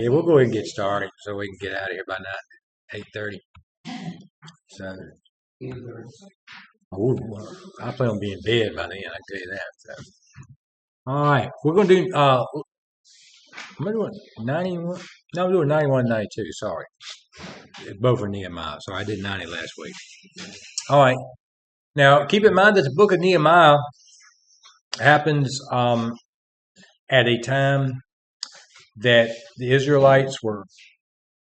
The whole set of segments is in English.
Yeah, we'll go ahead and get started so we can get out of here by 8:30. So, I plan on being in bed by then. I can tell you that. So, all right, we're gonna do. I'm gonna do 91. No, I'm doing 91, 92. Sorry, both are Nehemiah. So I did 90 last week. All right. Now, keep in mind that the book of Nehemiah happens at a time that the Israelites were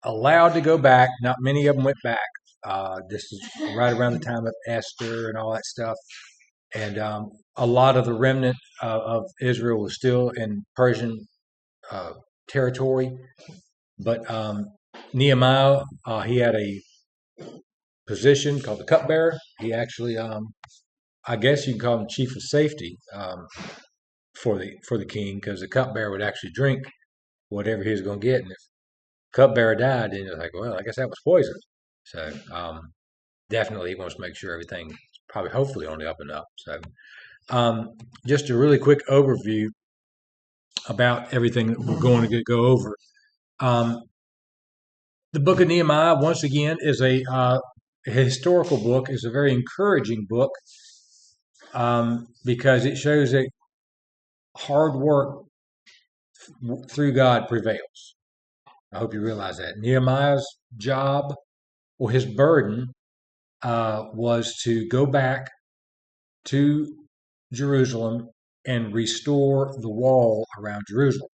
allowed to go back. Not many of them went back. This is right around the time of Esther and all that stuff. And a lot of the remnant of Israel was still in Persian uh, territory. But Nehemiah, he had a position called the cupbearer. He actually, I guess you can call him chief of safety for the king, because the cupbearer would actually drink whatever he was going to get, and if cupbearer died, then it's like, well, I guess that was poison. So definitely, he wants to make sure everything probably, hopefully, on the up and up. So just a really quick overview about everything that we're going to go over. The book of Nehemiah, once again, is a historical book. It's a very encouraging book because it shows that hard work through God prevails. I hope you realize that. Nehemiah's job or his burden was to go back to Jerusalem and restore the wall around Jerusalem.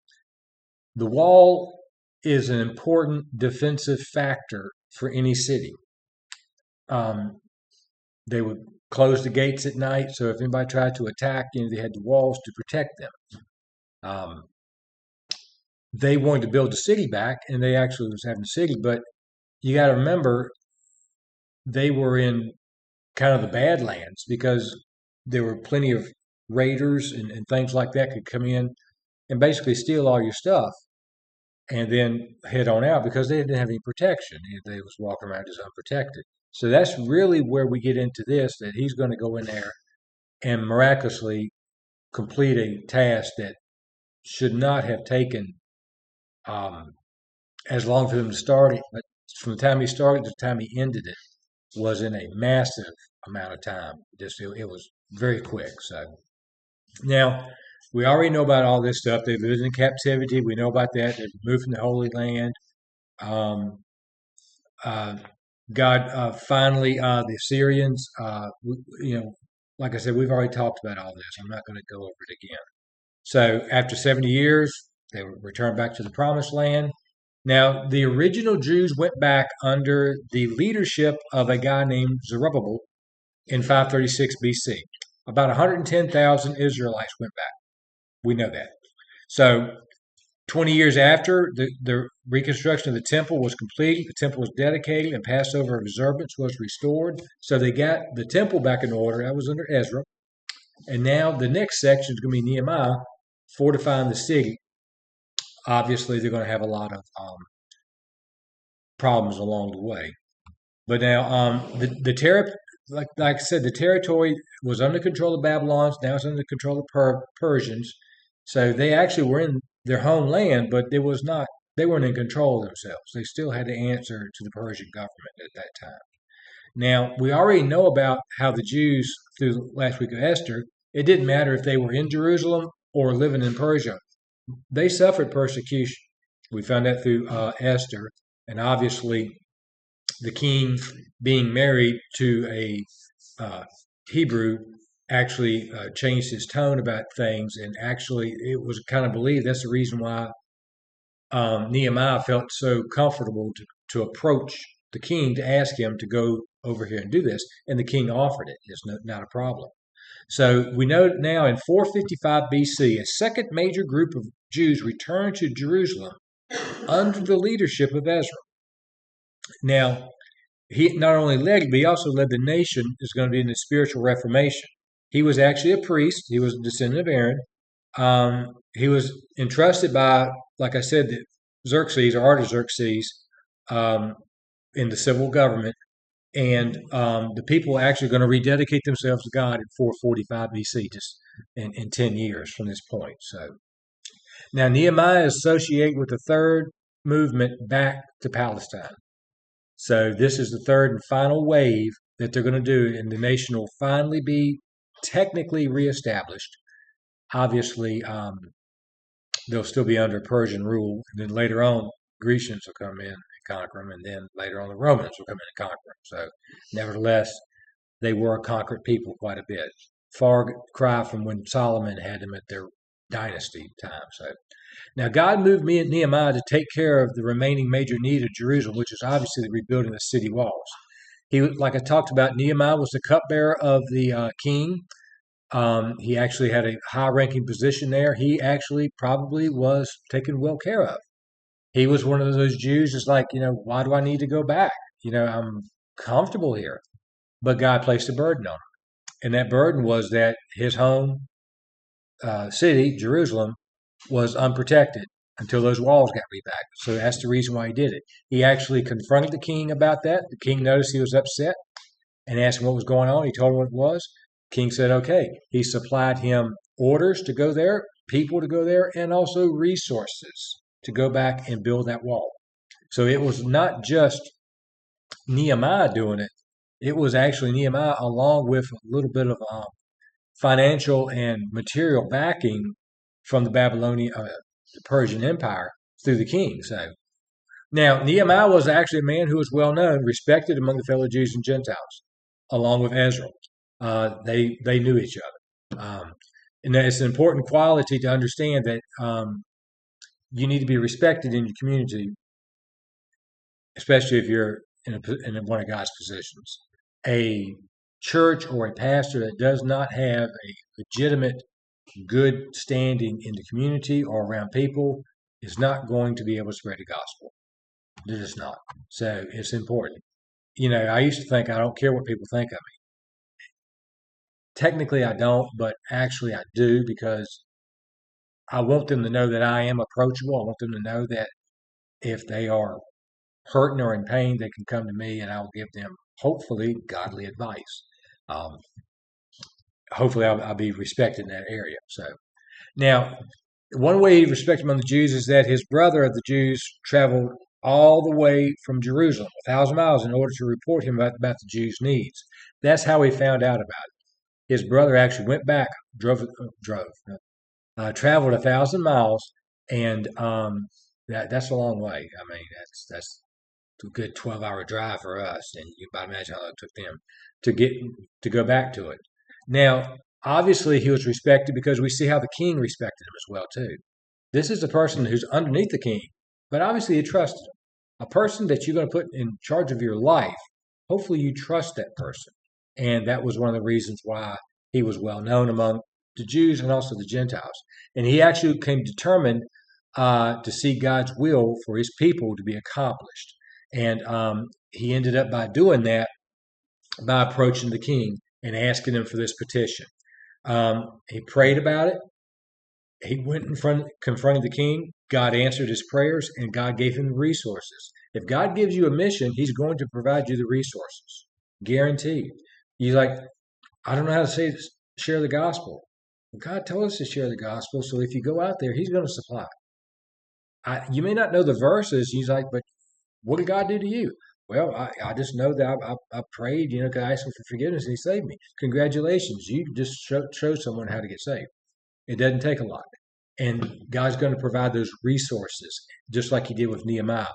The wall is an important defensive factor for any city. They would close the gates at night, so if anybody tried to attack, they had the walls to protect them. They wanted to build the city back, and they actually was having the city, but you got to remember they were in kind of the Badlands because there were plenty of raiders and things like that could come in and basically steal all your stuff and then head on out because they didn't have any protection. They was walking around just unprotected. So that's really where we get into this, that he's going to go in there and miraculously complete a task that should not have taken as long for him to start it. But from the time he started to the time he ended it was in a massive amount of time. It was very quick. So now we already know about all this stuff. They've lived in captivity. We know about that. They've moved from the Holy Land. Um, God finally, the Assyrians, like I said, we've already talked about all this. I'm not going to go over it again. So after 70 years, they were returned back to the Promised Land. Now, the original Jews went back under the leadership of a guy named Zerubbabel in 536 BC. About 110,000 Israelites went back. We know that. So 20 years after the reconstruction of the temple was complete, the temple was dedicated, and Passover observance was restored. So they got the temple back in order. That was under Ezra. And now the next section is going to be Nehemiah, fortifying the city. Obviously, they're going to have a lot of problems along the way. But now, like I said, the territory was under control of Babylons. Now it's under control of Persians. So they actually were in their homeland, but they weren't in control of themselves. They still had to answer to the Persian government at that time. Now, we already know about how the Jews, through the last week of Esther, it didn't matter if they were in Jerusalem or living in Persia. They suffered persecution. We found that through Esther. And obviously, the king being married to a Hebrew actually changed his tone about things. And actually, it was kind of believed that's the reason why Nehemiah felt so comfortable to approach the king to ask him to go over here and do this. And the king offered it. It's not a problem. So we know now in 455 BC, a second major group of Jews returned to Jerusalem under the leadership of Ezra. Now, he not only led, but he also led the nation is going to be in the spiritual reformation. He was actually a priest. He was a descendant of Aaron. He was entrusted by, like I said, Xerxes or Artaxerxes in the civil government. And the people are actually going to rededicate themselves to God in 445 BC, just in 10 years from this point. So now Nehemiah is associated with the third movement back to Palestine. So this is the third and final wave that they're going to do, and the nation will finally be technically reestablished. Obviously, they'll still be under Persian rule, and then later on, Grecians will come in and conquer them, and then later on, the Romans will come in and conquer them. So, nevertheless, they were a conquered people quite a bit. Far cry from when Solomon had them at their dynasty time. So, now God moved me and Nehemiah to take care of the remaining major need of Jerusalem, which is obviously the rebuilding the city walls. He, like I talked about, Nehemiah was the cupbearer of the king. He actually had a high-ranking position there. He actually probably was taken well care of. He was one of those Jews, just like, why do I need to go back? I'm comfortable here. But God placed a burden on him. And that burden was that his home city, Jerusalem, was unprotected until those walls got rebacked. So that's the reason why he did it. He actually confronted the king about that. The king noticed he was upset and asked him what was going on. He told him what it was. The king said, okay. He supplied him orders to go there, people to go there, and also resources to go back and build that wall. So it was not just Nehemiah doing it. It was actually Nehemiah along with a little bit of financial and material backing from the the Persian Empire through the king. So now Nehemiah was actually a man who was well known, respected among the fellow Jews and Gentiles, along with Ezra. They knew each other, and it's an important quality to understand that you need to be respected in your community, especially if you're in one of God's positions. A church or a pastor that does not have a legitimate, good standing in the community or around people is not going to be able to spread the gospel. They're just not. So it's important. I used to think I don't care what people think of me. Technically, I don't, but actually, I do because I want them to know that I am approachable. I want them to know that if they are hurting or in pain, they can come to me and I will give them, hopefully, godly advice. Hopefully, I'll be respected in that area. So now, one way he respected among the Jews is that his brother of the Jews traveled all the way from Jerusalem, 1,000 miles, in order to report him about the Jews' needs. That's how he found out about it. His brother actually went back, traveled 1,000 miles, and that's a long way. I mean, that's a good 12-hour drive for us, and you can imagine how long it took them to go back to it. Now, obviously, he was respected because we see how the king respected him as well too. This is a person who's underneath the king, but obviously he trusted him. A person that you're going to put in charge of your life, hopefully you trust that person, and that was one of the reasons why he was well known among the Jews and also the Gentiles. And he actually became determined to see God's will for his people to be accomplished. And he ended up by doing that by approaching the king and asking him for this petition. He prayed about it. He went confronted the king. God answered his prayers, and God gave him the resources. If God gives you a mission, he's going to provide you the resources. Guaranteed. You're like, I don't know how to share the gospel. Well, God told us to share the gospel, so if you go out there, he's going to supply. You may not know the verses. He's like, but what did God do to you? Well, I just know that I prayed, I asked him for forgiveness, and he saved me. Congratulations. You just showed someone how to get saved. It doesn't take a lot. And God's going to provide those resources, just like he did with Nehemiah.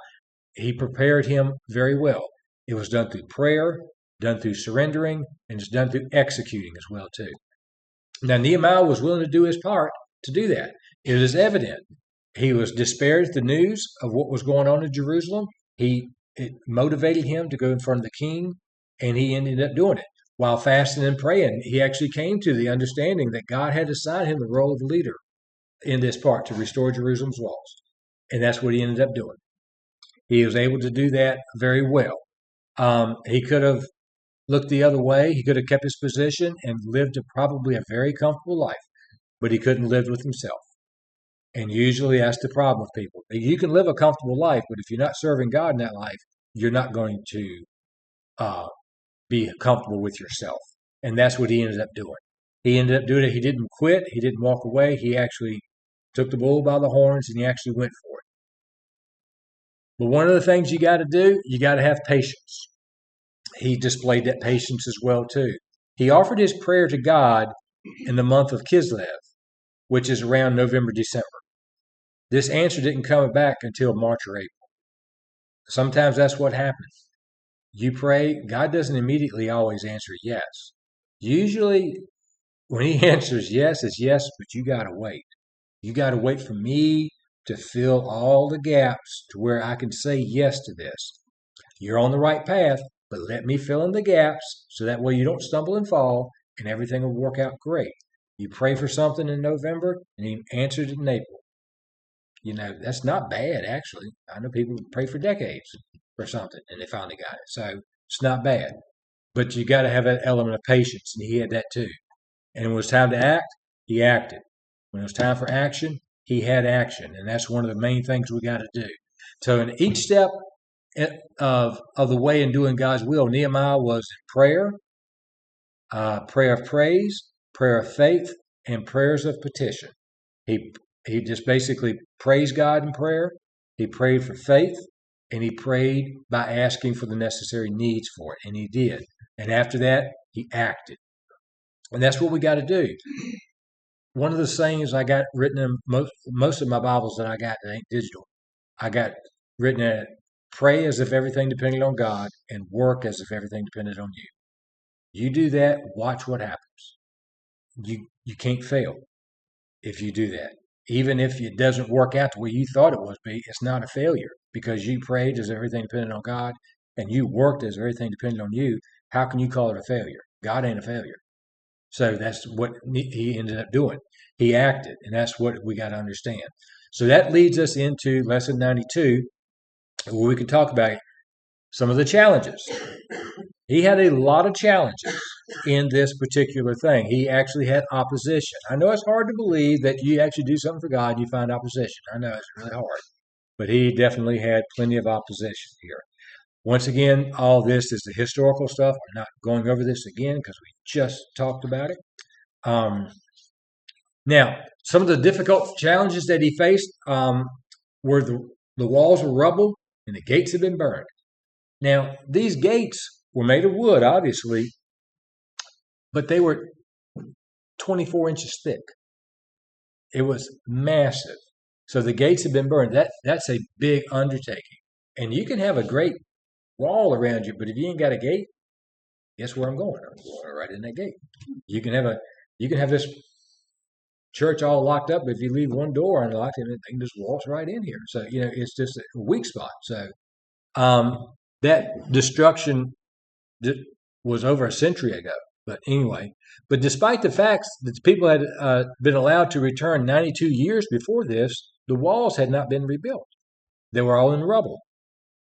He prepared him very well. It was done through prayer, done through surrendering, and it's done through executing as well, too. Now, Nehemiah was willing to do his part to do that. It is evident. He was despaired at the news of what was going on in Jerusalem. It motivated him to go in front of the king, and he ended up doing it. While fasting and praying, he actually came to the understanding that God had assigned him the role of leader in this part to restore Jerusalem's walls. And that's what he ended up doing. He was able to do that very well. He could have looked the other way. He could have kept his position and lived probably a very comfortable life, but he couldn't live with himself. And usually that's the problem with people. You can live a comfortable life, but if you're not serving God in that life, you're not going to be comfortable with yourself. And that's what he ended up doing. He ended up doing it. He didn't quit. He didn't walk away. He actually took the bull by the horns and he actually went for it. But one of the things you got to do, you got to have patience. He displayed that patience as well too. He offered his prayer to God in the month of Kislev, which is around November, December. This answer didn't come back until March or April. Sometimes that's what happens. You pray, God doesn't immediately always answer yes. Usually, when He answers yes, it's yes, but you got to wait. You got to wait for me to fill all the gaps to where I can say yes to this. You're on the right path, but let me fill in the gaps so that way you don't stumble and fall and everything will work out great. You pray for something in November and He answered it in April. That's not bad, actually. I know people pray for decades for something and they finally got it. So it's not bad. But you got to have that element of patience, and He had that too. And when it was time to act, He acted. When it was time for action, He had action. And that's one of the main things we got to do. So in each step of the way in doing God's will, Nehemiah was in prayer of praise, prayer of faith, and prayers of petition. He just basically praised God in prayer. He prayed for faith, and he prayed by asking for the necessary needs for it, and he did. And after that, he acted. And that's what we got to do. One of the sayings I got written in most of my Bibles that I got that ain't digital, I got written in it, pray as if everything depended on God and work as if everything depended on you. You do that, watch what happens. You can't fail if you do that. Even if it doesn't work out the way you thought it would be, it's not a failure because you prayed as everything depended on God and you worked as everything depended on you. How can you call it a failure? God ain't a failure. So that's what he ended up doing. He acted, and that's what we got to understand. So that leads us into lesson 92, where we can talk about some of the challenges. He had a lot of challenges in this particular thing. He actually had opposition. I know it's hard to believe that you actually do something for God, you find opposition. I know it's really hard. But he definitely had plenty of opposition here. Once again, all this is the historical stuff. I'm not going over this again because we just talked about it. Now, some of the difficult challenges that he faced were the walls were rubble and the gates had been burned. Now, these gates were made of wood, obviously, but they were 24 inches thick. It was massive. So the gates had been burned. That's a big undertaking. And you can have a great wall around you, but if you ain't got a gate, guess where I'm going? I'm going right in that gate. You can have this church all locked up, but if you leave one door unlocked, and they can just walk right in here. So it's just a weak spot. So that destruction was over a century ago. But anyway, but despite the facts that people had been allowed to return 92 years before this, the walls had not been rebuilt. They were all in rubble.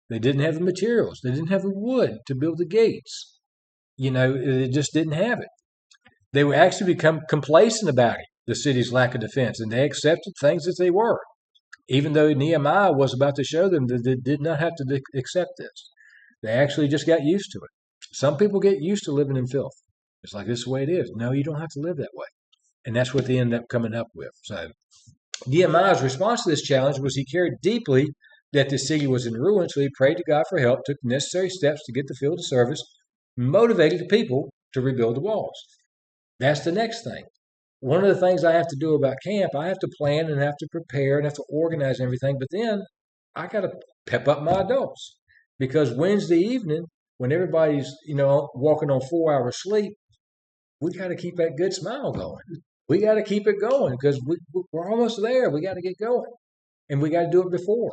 They didn't have the materials. They didn't have the wood to build the gates. They just didn't have it. They would actually become complacent about it, the city's lack of defense, and they accepted things as they were, even though Nehemiah was about to show them that they did not have to accept this. They actually just got used to it. Some people get used to living in filth. It's like, this is the way it is. No, you don't have to live that way. And that's what they end up coming up with. So Nehemiah's response to this challenge was he cared deeply that the city was in ruin, so he prayed to God for help, took necessary steps to get the field of service, motivated the people to rebuild the walls. That's the next thing. One of the things I have to do about camp, I have to plan and have to prepare and have to organize everything, but then I got to pep up my adults. Because Wednesday evening, when everybody's, walking on 4 hours sleep, we got to keep that good smile going. We got to keep it going because we're almost there. We got to get going. And we got to do it before.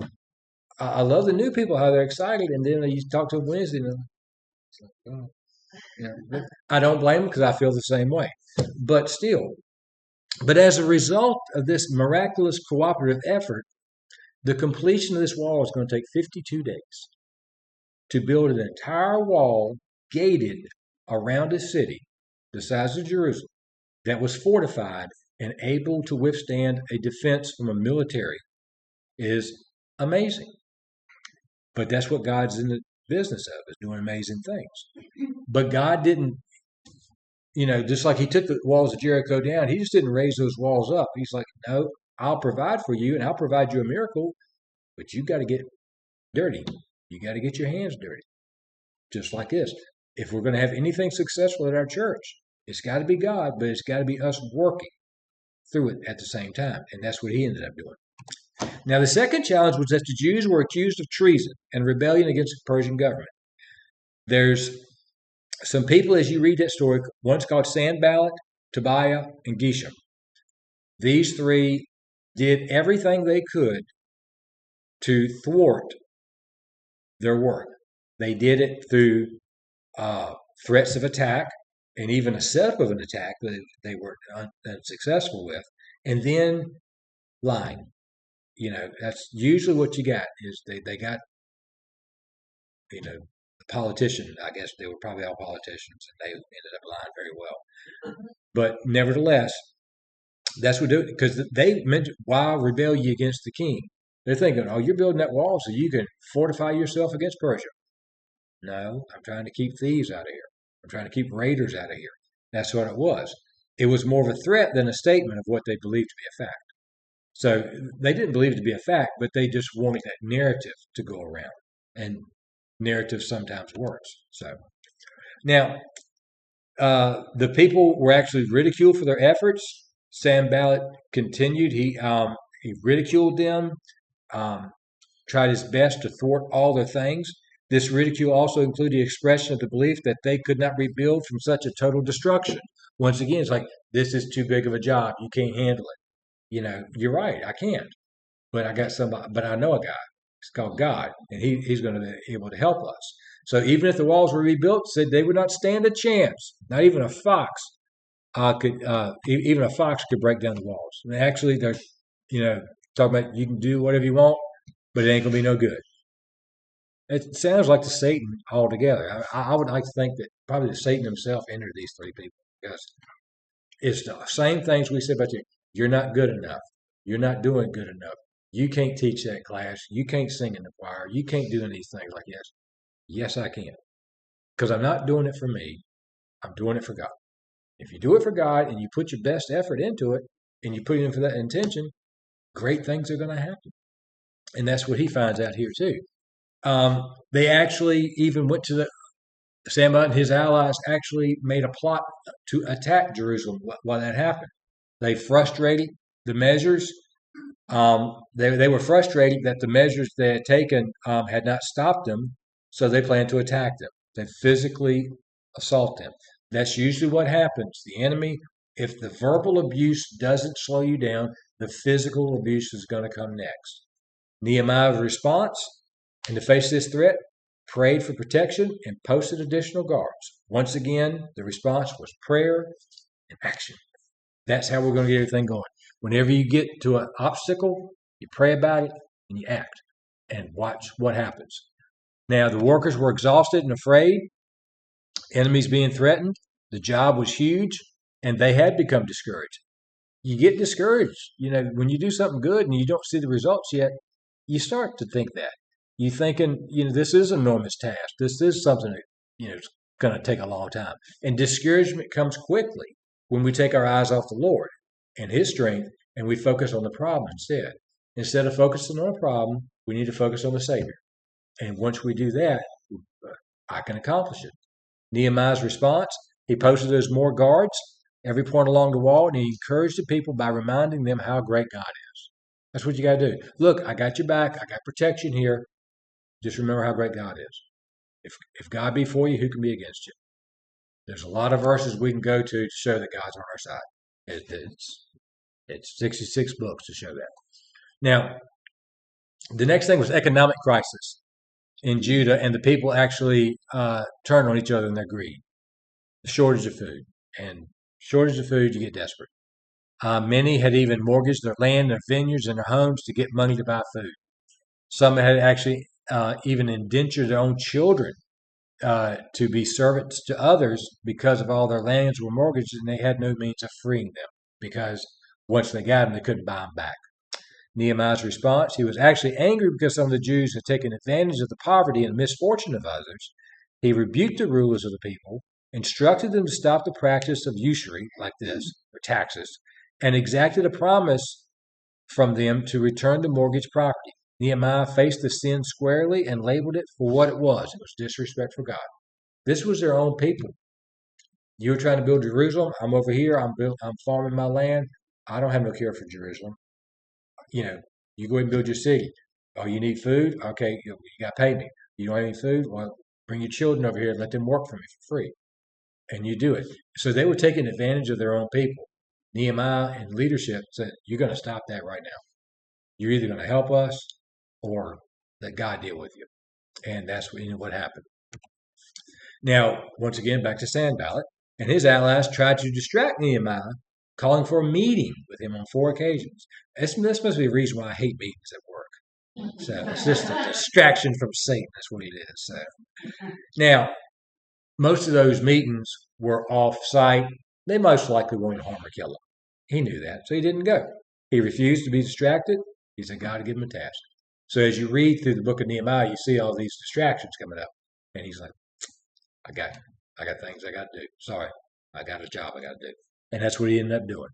I love the new people, how they're excited. And then you talk to them Wednesday, and it's like, oh. I don't blame them because I feel the same way. But still, as a result of this miraculous cooperative effort, the completion of this wall is going to take 52 days to build an entire wall gated around a city the size of Jerusalem that was fortified and able to withstand a defense from a military is amazing. But that's what God's in the business of, is doing amazing things. But God didn't, just like he took the walls of Jericho down, he just didn't raise those walls up. He's like, no, I'll provide for you and I'll provide you a miracle, but you've got to get dirty. You got to get your hands dirty, just like this. If we're going to have anything successful at our church, it's got to be God, but it's got to be us working through it at the same time. And that's what he ended up doing. Now, the second challenge was that the Jews were accused of treason and rebellion against the Persian government. There's some people, as you read that story, once called Sanballat, Tobiah, and Geshem. These three did everything they could to thwart their work. They did it through threats of attack and even a setup of an attack that they were unsuccessful with, and then lying. That's usually what you got is they got, the politician, I guess they were probably all politicians, and they ended up lying very well. But nevertheless, that's what because they mentioned, why rebel ye against the king? They're thinking, oh, you're building that wall so you can fortify yourself against Persia. No, I'm trying to keep thieves out of here. I'm trying to keep raiders out of here. That's what it was. It was more of a threat than a statement of what they believed to be a fact. So they didn't believe it to be a fact, but they just wanted that narrative to go around. And narrative sometimes works. So now, the people were actually ridiculed for their efforts. Sanballat continued. He ridiculed them, tried his best to thwart all their things. This ridicule also included the expression of the belief that they could not rebuild from such a total destruction. Once again, it's like, this is too big of a job. You can't handle it. You're right. I can't. But I got somebody, but I know a guy. It's called God, and he's going to be able to help us. So even if the walls were rebuilt, said they would not stand a chance. Not even a fox even a fox could break down the walls. And actually, they're talking about you can do whatever you want, but it ain't going to be no good. It sounds like the Satan altogether. I would like to think that probably the Satan himself entered these three people, because it's the same things we said about you. You're not good enough. You're not doing good enough. You can't teach that class. You can't sing in the choir. You can't do any of these things like this. Yes, I can. Because I'm not doing it for me. I'm doing it for God. If you do it for God and you put your best effort into it and you put it in for that intention, great things are going to happen. And that's what he finds out here too. They actually even went to Sanballat and his allies actually made a plot to attack Jerusalem while that happened. They frustrated the measures. They were frustrated that the measures they had taken had not stopped them, so they planned to attack them. They physically assault them. That's usually what happens. The enemy, if the verbal abuse doesn't slow you down, the physical abuse is going to come next. Nehemiah's response in the face of this threat, prayed for protection and posted additional guards. Once again, the response was prayer and action. That's how we're going to get everything going. Whenever you get to an obstacle, you pray about it and you act and watch what happens. Now, the workers were exhausted and afraid, enemies being threatened. The job was huge, and they had become discouraged. You get discouraged. When you do something good and you don't see the results yet, you start to think that. You're thinking, this is an enormous task. This is something that, it's going to take a long time. And discouragement comes quickly when we take our eyes off the Lord and his strength and we focus on the problem instead. Instead of focusing on a problem, we need to focus on the Savior. And once we do that, I can accomplish it. Nehemiah's response, he posted those more guards every point along the wall, and he encouraged the people by reminding them how great God is. That's what you got to do. Look, I got your back. I got protection here. Just remember how great God is. If God be for you, who can be against you? There's a lot of verses we can go to show that God's on our side. It's 66 books to show that. Now, the next thing was economic crisis in Judah, and the people actually turned on each other in their greed. The shortage of food. And shortage of food, you get desperate. Many had even mortgaged their land, their vineyards, and their homes to get money to buy food. Some had actually even indentured their own children to be servants to others because of all their lands were mortgaged, and they had no means of freeing them because once they got them, they couldn't buy them back. Nehemiah's response, he was actually angry because some of the Jews had taken advantage of the poverty and misfortune of others. He rebuked the rulers of the people, instructed them to stop the practice of usury, like this, or taxes, and exacted a promise from them to return the mortgaged property. Nehemiah faced the sin squarely and labeled it for what it was. It was disrespect for God. This was their own people. You were trying to build Jerusalem. I'm over here. I'm farming my land. I don't have no care for Jerusalem. You go ahead and build your city. Oh, you need food? Okay, you got to pay me. You don't have any food? Well, bring your children over here and let them work for me for free. And you do it. So they were taking advantage of their own people. Nehemiah and leadership said, you're going to stop that right now. You're either going to help us or let God deal with you. And that's what happened. Now, once again, back to Sanballat. And his allies tried to distract Nehemiah, calling for a meeting with him on 4 occasions. This must be a reason why I hate meetings at work. So it's just a distraction from Satan. That's what it is. So now, most of those meetings were off-site. They most likely wanted to harm or kill him. He knew that, so he didn't go. He refused to be distracted. He said, God, give him a task. So as you read through the book of Nehemiah, you see all these distractions coming up. And he's like, I got things I got to do. Sorry, I got a job I got to do. And that's what he ended up doing.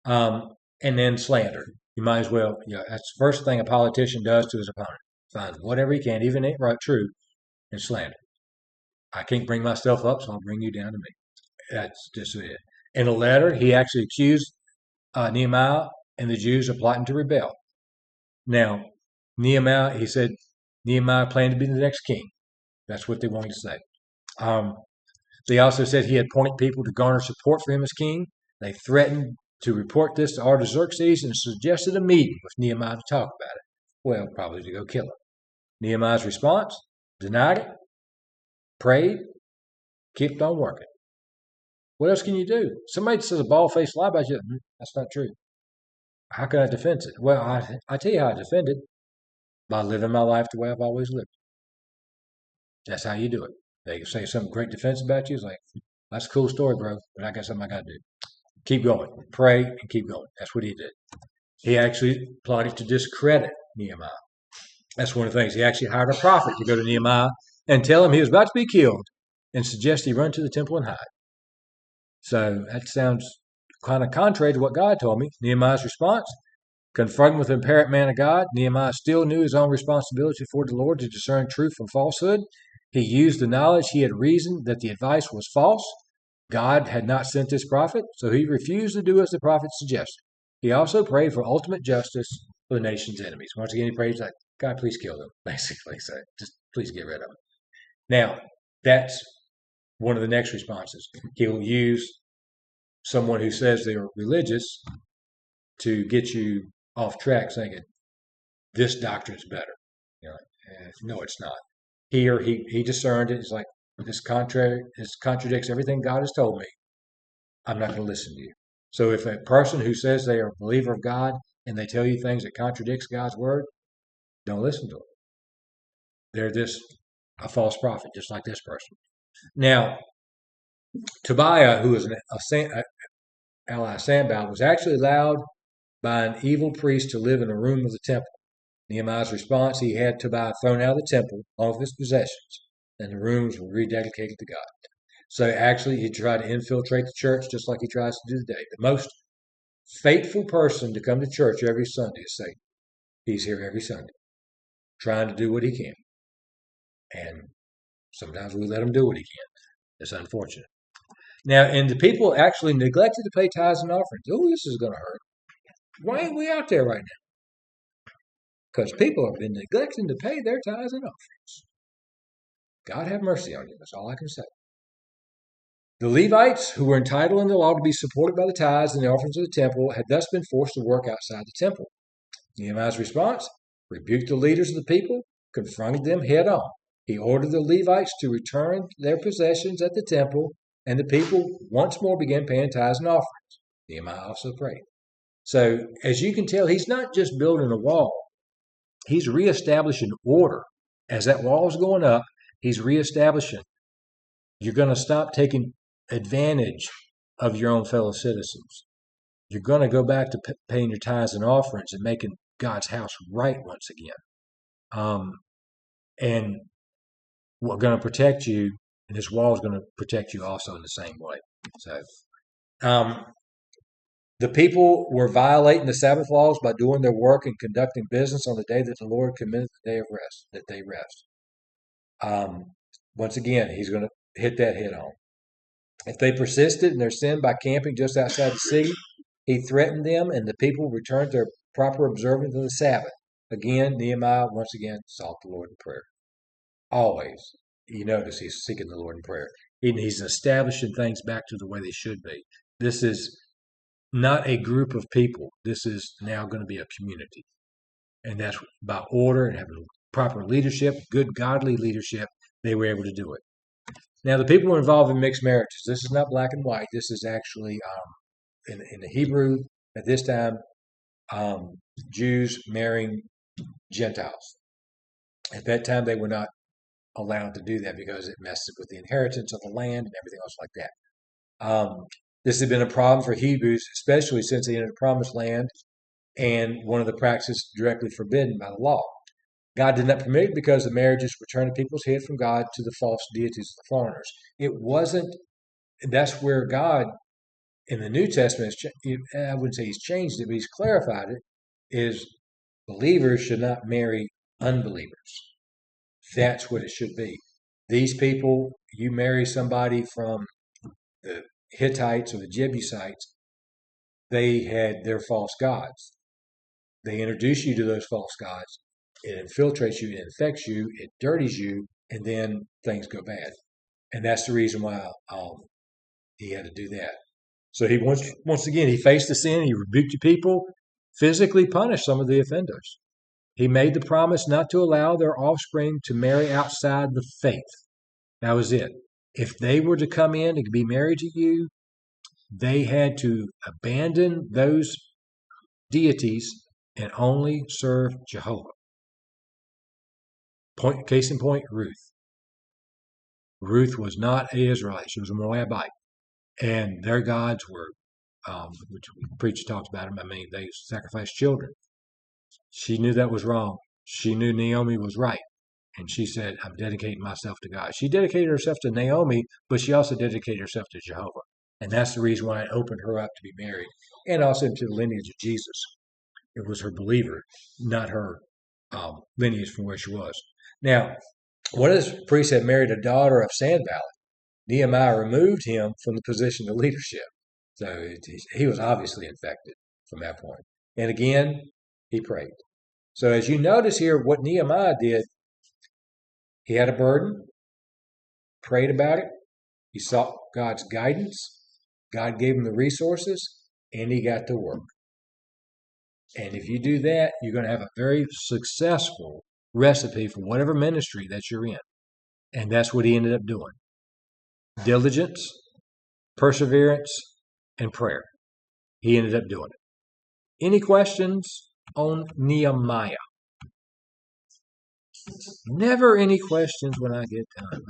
And then slander. You might as well, that's the first thing a politician does to his opponent. Find whatever he can, even if it ain't right, true, and slander. I can't bring myself up, so I'll bring you down to me. That's just it. In a letter, he actually accused Nehemiah and the Jews of plotting to rebel. Now, he said Nehemiah planned to be the next king. That's what they wanted to say. They also said he had appointed people to garner support for him as king. They threatened to report this to Artaxerxes and suggested a meeting with Nehemiah to talk about it. Well, probably to go kill him. Nehemiah's response, denied it, prayed, kept on working. What else can you do? Somebody says a bald-faced lie about you. That's not true. How can I defend it? Well, I tell you how I defend it. By living my life the way I've always lived. That's how you do it. They say some great defense about you. It's like, that's a cool story, bro, but I got something I got to do. Keep going. Pray and keep going. That's what he did. He actually plotted to discredit Nehemiah. That's one of the things. He actually hired a prophet to go to Nehemiah and tell him he was about to be killed and suggest he run to the temple and hide. So that sounds kind of contrary to what God told me. Nehemiah's response, confronted with the apparent man of God, Nehemiah still knew his own responsibility for the Lord to discern truth from falsehood. He used the knowledge he had reasoned that the advice was false. God had not sent this prophet, so he refused to do as the prophet suggested. He also prayed for ultimate justice for the nation's enemies. Once again, he prayed like, God, please kill them, basically. So just please get rid of them. Now, that's one of the next responses. He'll use someone who says they are religious to get you off track thinking, this doctrine's better. No, it's not. Here, he discerned it. It's like, this contradicts everything God has told me. I'm not going to listen to you. So if a person who says they are a believer of God and they tell you things that contradicts God's word, don't listen to them. They're just a false prophet, just like this person. Now, Tobiah, who was an ally of Sanballat, was actually allowed by an evil priest to live in a room of the temple. Nehemiah's response, he had Tobiah thrown out of the temple, along with his possessions, and the rooms were rededicated to God. So actually, he tried to infiltrate the church just like he tries to do today. The most faithful person to come to church every Sunday is Satan. He's here every Sunday, trying to do what he can. And sometimes we let him do what he can. It's unfortunate. Now, and the people actually neglected to pay tithes and offerings. Oh, this is going to hurt. Why ain't we out there right now? Because people have been neglecting to pay their tithes and offerings. God have mercy on you. That's all I can say. The Levites, who were entitled in the law to be supported by the tithes and the offerings of the temple, had thus been forced to work outside the temple. Nehemiah's response, rebuked the leaders of the people, confronted them head on. He ordered the Levites to return their possessions at the temple, and the people once more began paying tithes and offerings. Nehemiah also prayed. So, as you can tell, he's not just building a wall. He's reestablishing order. As that wall is going up, he's reestablishing. You're going to stop taking advantage of your own fellow citizens. You're going to go back to paying your tithes and offerings and making God's house right once again. And we're going to protect you, and this wall is going to protect you also in the same way. So, The people were violating the Sabbath laws by doing their work and conducting business on the day that the Lord commended the day of rest, that they rest. Um, Once again, he's going to hit that head on. If they persisted in their sin by camping just outside the city, he threatened them, and the people returned to their proper observance of the Sabbath. Again, Nehemiah once again sought the Lord in prayer. Always. You notice he's seeking the Lord in prayer. He's establishing things back to the way they should be. This is not a group of people. This is now going to be a community. And that's by order and having proper leadership, good godly leadership, they were able to do it. Now, the people were involved in mixed marriages. This is not black and white. This is actually, in the Hebrew at this time, Jews marrying Gentiles. At that time, they were not allowed to do that because it messed with the inheritance of the land and everything else like that. This had been a problem for Hebrews, especially since they entered the promised land and one of the practices directly forbidden by the law. God did not permit it because the marriages were turning people's head from God to the false deities of the foreigners. It wasn't, that's where God in the New Testament, I wouldn't say he's changed it, but he's clarified it, is believers should not marry unbelievers. That's what it should be. These people, you marry somebody from the Hittites or the Jebusites, they had their false gods. They introduce you to those false gods. It infiltrates you, it infects you, it dirties you, and then things go bad. And that's the reason why he had to do that. So he once again, he faced the sin, he rebuked the people, physically punished some of the offenders. He made the promise not to allow their offspring to marry outside the faith. That was it. If they were to come in and be married to you, they had to abandon those deities and only serve Jehovah. Case in point, Ruth. Ruth was not an Israelite. She was a Moabite. And their gods were, which the preacher talks about them, they sacrificed children. She knew that was wrong. She knew Naomi was right. And she said, I'm dedicating myself to God. She dedicated herself to Naomi, but she also dedicated herself to Jehovah. And that's the reason why it opened her up to be married, and also to the lineage of Jesus. It was her believer, not her lineage from where she was. Now, one of the priests had married a daughter of Sanballat. Nehemiah removed him from the position of leadership. So he was obviously infected from that point. And again, he prayed. So as you notice here, what Nehemiah did, he had a burden, prayed about it, he sought God's guidance, God gave him the resources, and he got to work. And if you do that, you're going to have a very successful recipe for whatever ministry that you're in. And that's what he ended up doing. Diligence, perseverance, and prayer. He ended up doing it. Any questions on Nehemiah? Never any questions when I get done.